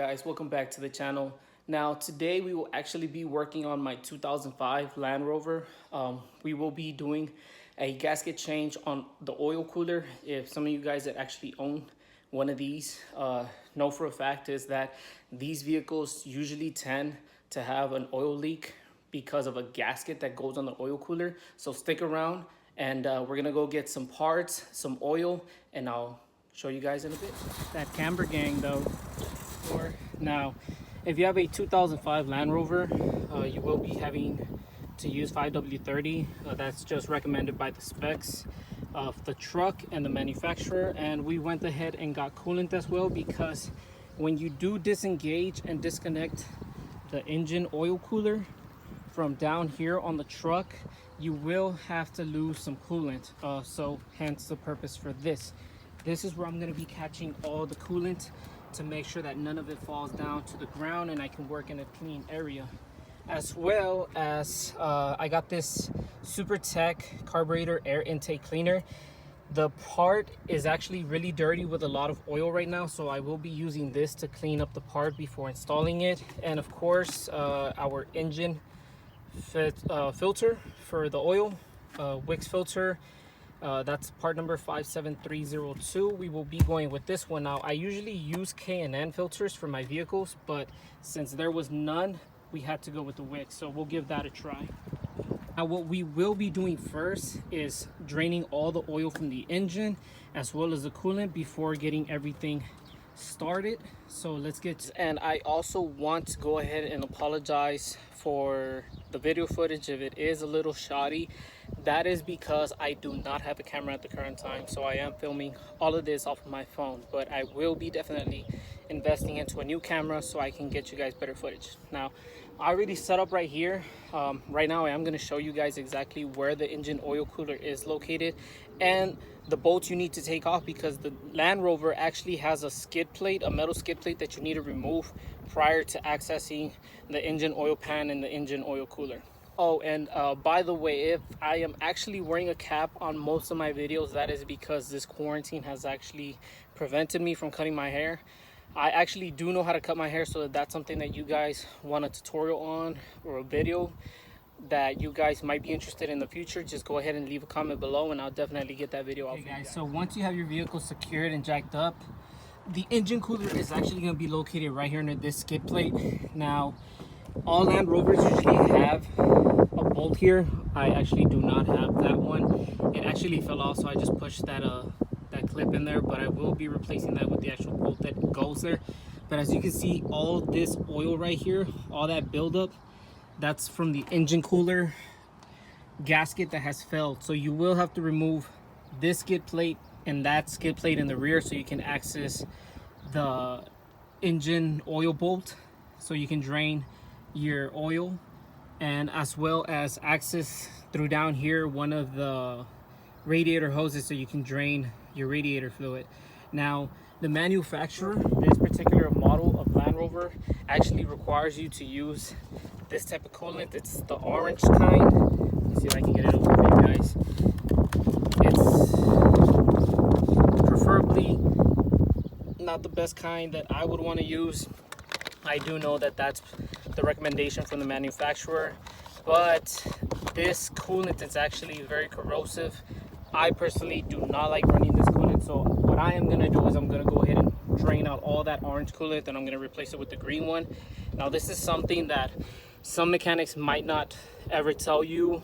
guys, welcome back to the channel. Now today we will actually be working on my 2005 Land Rover. We will be doing a gasket change on the oil cooler. If some of you guys that actually own one of these know for a fact is that these vehicles usually tend to have an oil leak because of a gasket that goes on the oil cooler. So stick around and we're gonna go get some parts, some oil, and I'll show you guys in a bit. That camber gang though. Now, if you have a 2005 Land Rover, you will be having to use 5W30. That's just recommended by the specs of the truck and the manufacturer. And we went ahead and got coolant as well, because when you do disengage and disconnect the engine oil cooler from down here on the truck, you will have to lose some coolant. So hence the purpose for this. This is where I'm going to be catching all the coolant to make sure that none of it falls down to the ground and I can work in a clean area. As well as I got this Super Tech carburetor air intake cleaner. The part is actually really dirty with a lot of oil right now, so I will be using this to clean up the part before installing it. And of course our engine filter for the oil, Wix filter. That's part number 57302. We will be going with this one. Now, I usually use K&N filters for my vehicles, but since there was none, we had to go with the Wix, so we'll give that a try. Now, what we will be doing first is draining all the oil from the engine as well as the coolant before getting everything started. So let's get, and I also want to go ahead and apologize for the video footage if it is a little shoddy. That is because I do not have a camera at the current time, so I am filming all of this off of my phone, but I will be definitely investing into a new camera so I can get you guys better footage. Now, I already set up right here. Right now I am going to show you guys exactly where the engine oil cooler is located and the bolts you need to take off, because the Land Rover actually has a skid plate, a metal skid plate that you need to remove prior to accessing the engine oil pan and the engine oil cooler. Oh, and by the way, if I am actually wearing a cap on most of my videos, that is because this quarantine has actually prevented me from cutting my hair. I actually do know how to cut my hair, so if that's something that you guys want a tutorial on or a video that you guys might be interested in the future, just go ahead and leave a comment below and I'll definitely get that video out for you guys. So once you have your vehicle secured and jacked up, the engine cooler is actually going to be located right here near this skid plate. Now, all Land Rovers usually have a bolt here. I actually do not have that one. It actually fell off, so I just pushed that that clip in there, but I will be replacing that with the actual bolt that goes there. But as you can see, all this oil right here, all that buildup, that's from the engine cooler gasket that has failed. So you will have to remove this skid plate and that skid plate in the rear so you can access the engine oil bolt, so you can drain your oil, and as well as access through down here one of the radiator hoses so you can drain your radiator fluid. Now, the manufacturer, this particular model of Land Rover, actually requires you to use this type of coolant. It's the orange kind. Let's see if I can get it over for you guys. It's preferably not the best kind that I would want to use. I do know that that's the recommendation from the manufacturer, but this coolant is actually very corrosive. I personally do not like running this coolant, so what I am going to do is I'm going to go ahead and drain out all that orange coolant and I'm going to replace it with the green one. Now, this is something that some mechanics might not ever tell you,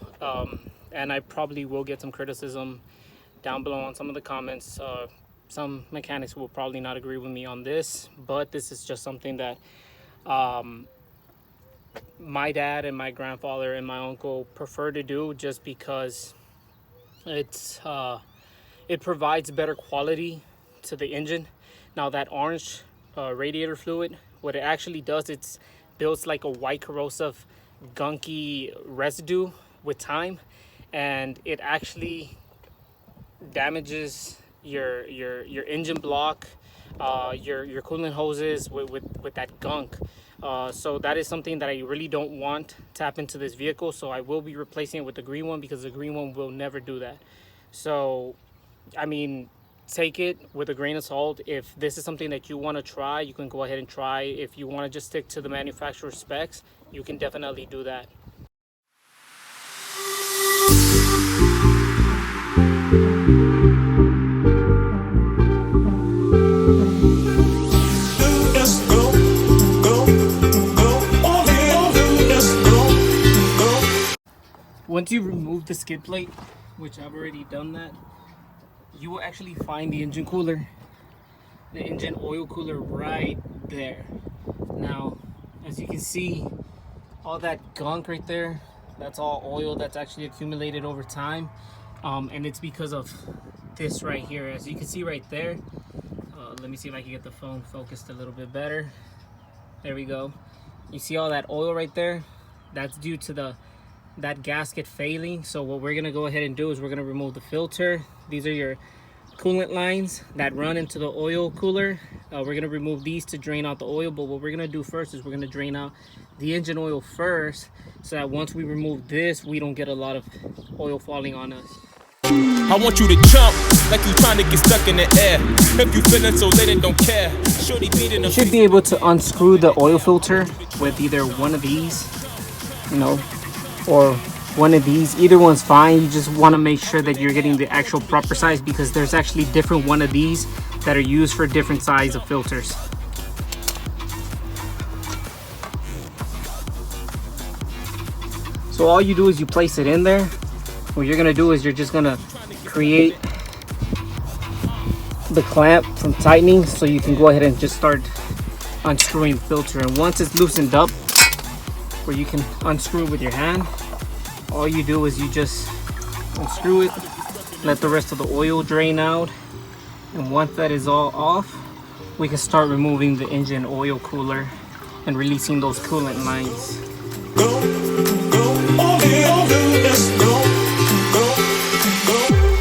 and I probably will get some criticism down below on some of the comments. Some mechanics will probably not agree with me on this, but this is just something that my dad and my grandfather and my uncle prefer to do, just because it provides better quality to the engine. Now, that orange radiator fluid, what it actually does, it builds like a white corrosive gunky residue with time, and it actually damages your engine block, your coolant hoses with that gunk. So that is something that I really don't want to happen to this vehicle, so I will be replacing it with the green one, because the green one will never do that. So I mean, take it with a grain of salt. If this is something that you want to try, you can go ahead and try. If you want to just stick to the manufacturer specs, you can definitely do that. Once you remove the skid plate, which I've already done that, you will actually find the engine cooler, the engine oil cooler right there. Now, as you can see, all that gunk right there, that's all oil that's actually accumulated over time. And it's because of this right here. As you can see right there, let me see if I can get the phone focused a little bit better. There we go. You see all that oil right there? That's due to that gasket failing. So what we're gonna go ahead and do is we're gonna remove the filter. These are your coolant lines that run into the oil cooler. We're gonna remove these to drain out the oil, but what we're gonna do first is we're gonna drain out the engine oil first, so that once we remove this, we don't get a lot of oil falling on us. I want you to jump like you trying to get stuck in the air. If you feeling so lit and don't care, shorty beating the. You should be able to unscrew the oil filter with either one of these, you know, or one of these. Either one's fine. You just want to make sure that you're getting the actual proper size, because there's actually different one of these that are used for different size of filters. So all you do is you place it in there. What you're gonna do is you're just gonna create the clamp from tightening, so you can go ahead and just start unscrewing the filter. And once it's loosened up, where you can unscrew it with your hand, all you do is you just unscrew it, let the rest of the oil drain out, and once that is all off, we can start removing the engine oil cooler and releasing those coolant lines.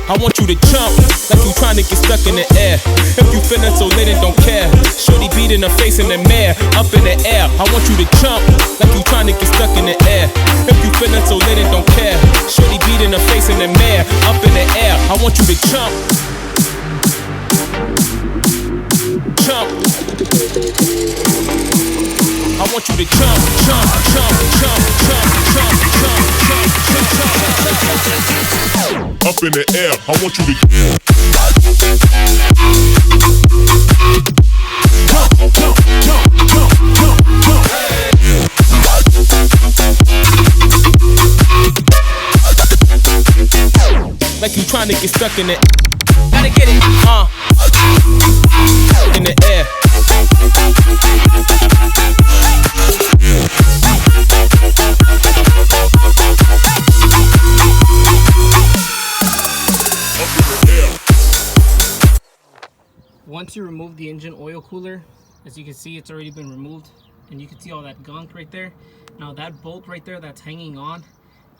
I want you to jump like you trying to get stuck in the air. If you feeling so lit and don't care, shorty beating her face in the mirror, up in the air. I want you to jump like you trying to get stuck in the air. If you feeling so lit and don't care, shorty beating her face in the mirror, up in the air. I want you to jump. Jump. I want you to jump, jump, jump, jump, jump, jump, jump, jump, jump, jump. Up in the air, I want you to jump, jump, jump, jump, jump. Like you trying to get stuck in it. Gotta get it, in the air. Once you remove the engine oil cooler, as you can see, it's already been removed, and you can see all that gunk right there. Now that bolt right there that's hanging on,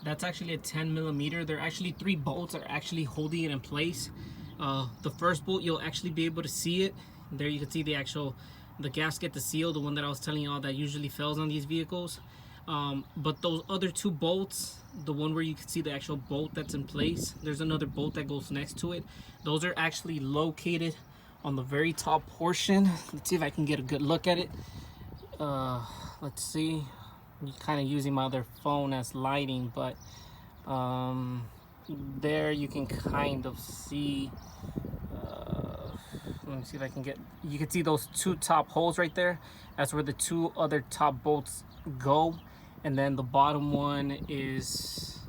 that's actually a 10mm. There are actually 3 bolts that are actually holding it in place. The first bolt, you'll actually be able to see it. There you can see the gasket, the seal, the one that I was telling y'all that usually fails on these vehicles. But those other 2 bolts, the one where you can see the actual bolt that's in place, there's another bolt that goes next to it. Those are actually located on the very top portion. Let's see if I can get a good look at it. Let's see. I'm kind of using my other phone as lighting, but there you can kind of see. Let me see if I can get. You can see those 2 top holes right there. That's where the 2 other top bolts go, and then the bottom one is.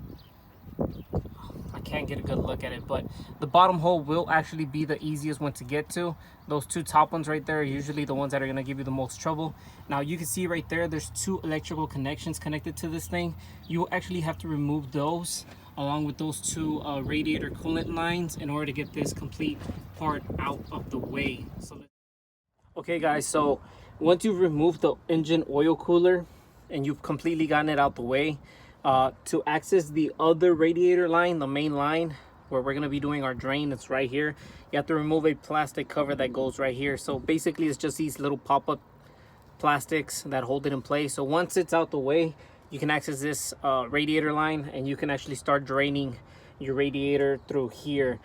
I can't get a good look at it, but the bottom hole will actually be the easiest one to get to. Those 2 top ones right there are usually the ones that are going to give you the most trouble. Now you can see right there, there's 2 electrical connections connected to this thing. You will actually have to remove those along with those 2 radiator coolant lines in order to get this complete part out of the way. Okay guys, so once you've removed the engine oil cooler and you've completely gotten it out the way, to access the other radiator line, the main line where we're going to be doing our drain, it's right here. You have to remove a plastic cover that goes right here. So basically it's just these little pop-up plastics that hold it in place. So once it's out the way, you can access this radiator line, and you can actually start draining your radiator through here.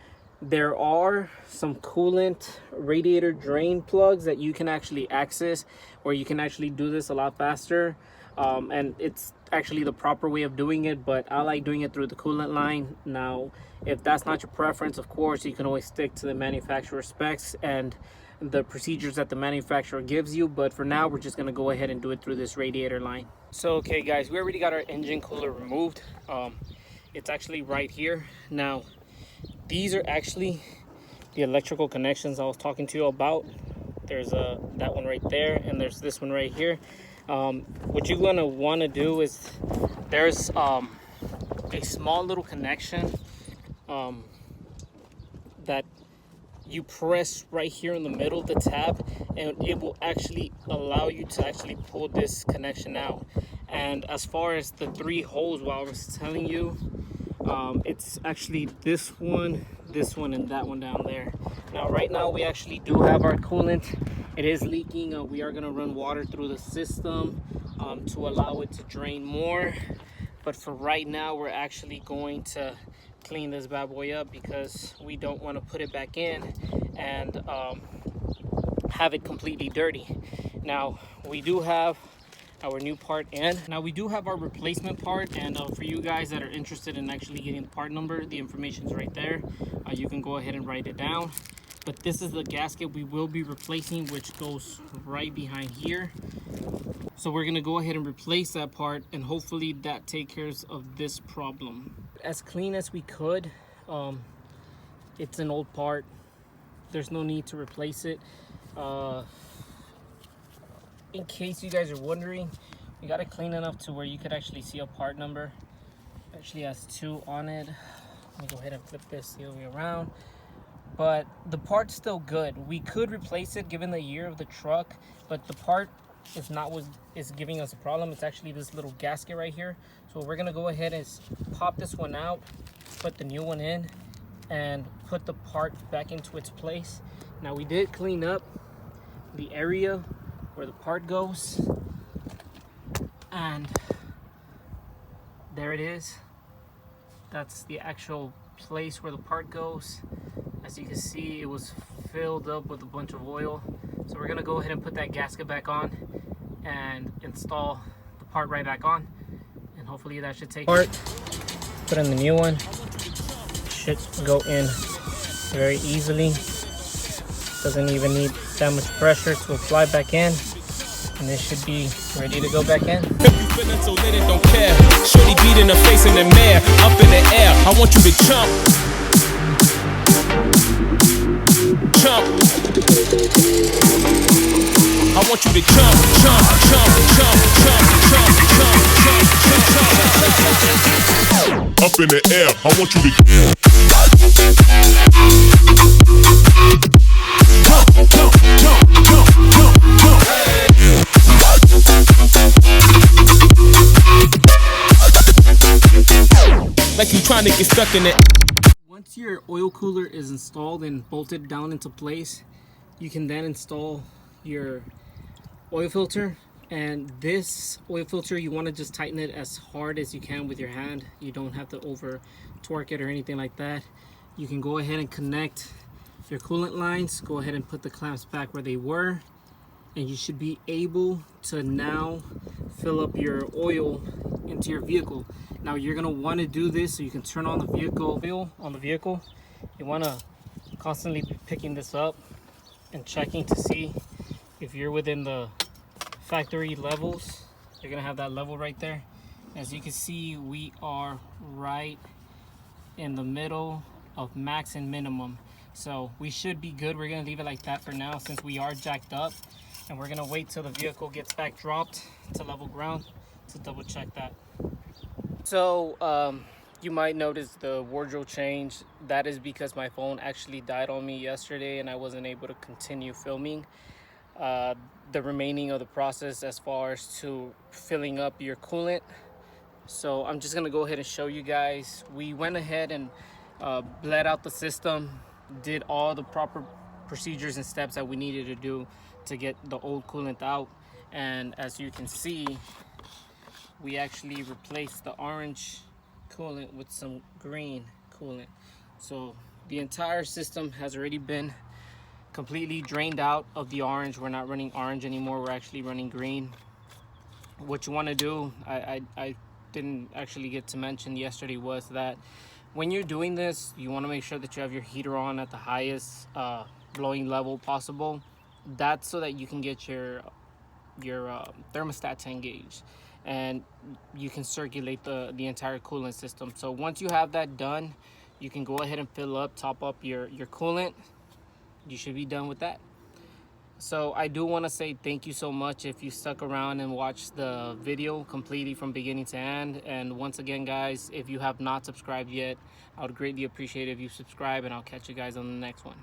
There are some coolant radiator drain plugs that you can actually access, where you can actually do this a lot faster. And it's actually the proper way of doing it, but I like doing it through the coolant line. Now, if that's not your preference, of course, you can always stick to the manufacturer specs and the procedures that the manufacturer gives you. But for now, we're just gonna go ahead and do it through this radiator line. So, okay guys, we already got our engine cooler removed. It's actually right here. Now, these are actually the electrical connections I was talking to you about. There's that one right there, and there's this one right here. What you're gonna want to do is there's a small little connection that you press right here in the middle of the tab, and it will actually allow you to actually pull this connection out. And as far as the 3 holes, what I was telling you, it's actually this one, and that one down there. Now right now we actually do have our coolant. It is leaking. We are going to run water through the system to allow it to drain more, but for right now we're actually going to clean this bad boy up, because we don't want to put it back in and have it completely dirty. Now we do have our new part in. Now we do have our replacement part, and for you guys that are interested in actually getting the part number, the information is right there. You can go ahead and write it down. But this is the gasket we will be replacing, which goes right behind here. So we're gonna go ahead and replace that part, and hopefully that takes care of this problem. As clean as we could. It's an old part. There's no need to replace it. In case you guys are wondering, we got it clean enough to where you could actually see a part number. It actually has 2 on it. Let me go ahead and flip this the other way around. But the part's still good. We could replace it given the year of the truck, but the part is not what is giving us a problem. It's actually this little gasket right here. So we're gonna go ahead and pop this one out, put the new one in, and put the part back into its place. Now we did clean up the area where the part goes, and there it is. That's the actual place where the part goes. As you can see, it was filled up with a bunch of oil. So we're gonna go ahead and put that gasket back on and install the part right back on, and hopefully that should take part. Put in the new one. Should go in very easily. Doesn't even need that much pressure to apply back in, and this should be ready to go back in. If you feeling so lit and don't care, shorty beat in the face in the mirror, up in the air. I want you to jump. Jump. I want you to jump, jump, jump, jump, jump, jump, jump, jump, jump. Up in the air, I want you to jump, jump, jump, jump, jump, jump. Like you trying to get stuck in it. Once your oil cooler is installed and bolted down into place, you can then install your oil filter. And this oil filter, you want to just tighten it as hard as you can with your hand. You don't have to over torque it or anything like that. You can go ahead and connect your coolant lines, go ahead and put the clamps back where they were, and you should be able to now fill up your oil into your vehicle. Now you're gonna want to do this so you can turn on the vehicle oil on the vehicle. You want to constantly be picking this up and checking to see if you're within the factory levels. You're gonna have that level right there. As you can see, we are right in the middle of max and minimum, so we should be good. We're gonna leave it like that for now since we are jacked up, and we're gonna wait till the vehicle gets back dropped to level ground to double check that. So you might notice the wardrobe change. That is because my phone actually died on me yesterday and I wasn't able to continue filming the remaining of the process as far as to filling up your coolant. So I'm just gonna go ahead and show you guys. We went ahead and bled out the system, did all the proper procedures and steps that we needed to do to get the old coolant out, and as you can see, we actually replaced the orange coolant with some green coolant. So the entire system has already been completely drained out of the orange. We're not running orange anymore, we're actually running green. What you want to do, I didn't actually get to mention yesterday, was that when you're doing this, you want to make sure that you have your heater on at the highest blowing level possible. That's so that you can get your thermostat to engage, and you can circulate the entire coolant system. So once you have that done, you can go ahead and fill up, top up your coolant. You should be done with that. So I do want to say thank you so much if you stuck around and watched the video completely from beginning to end. And once again, guys, if you have not subscribed yet, I would greatly appreciate it if you subscribe, and I'll catch you guys on the next one.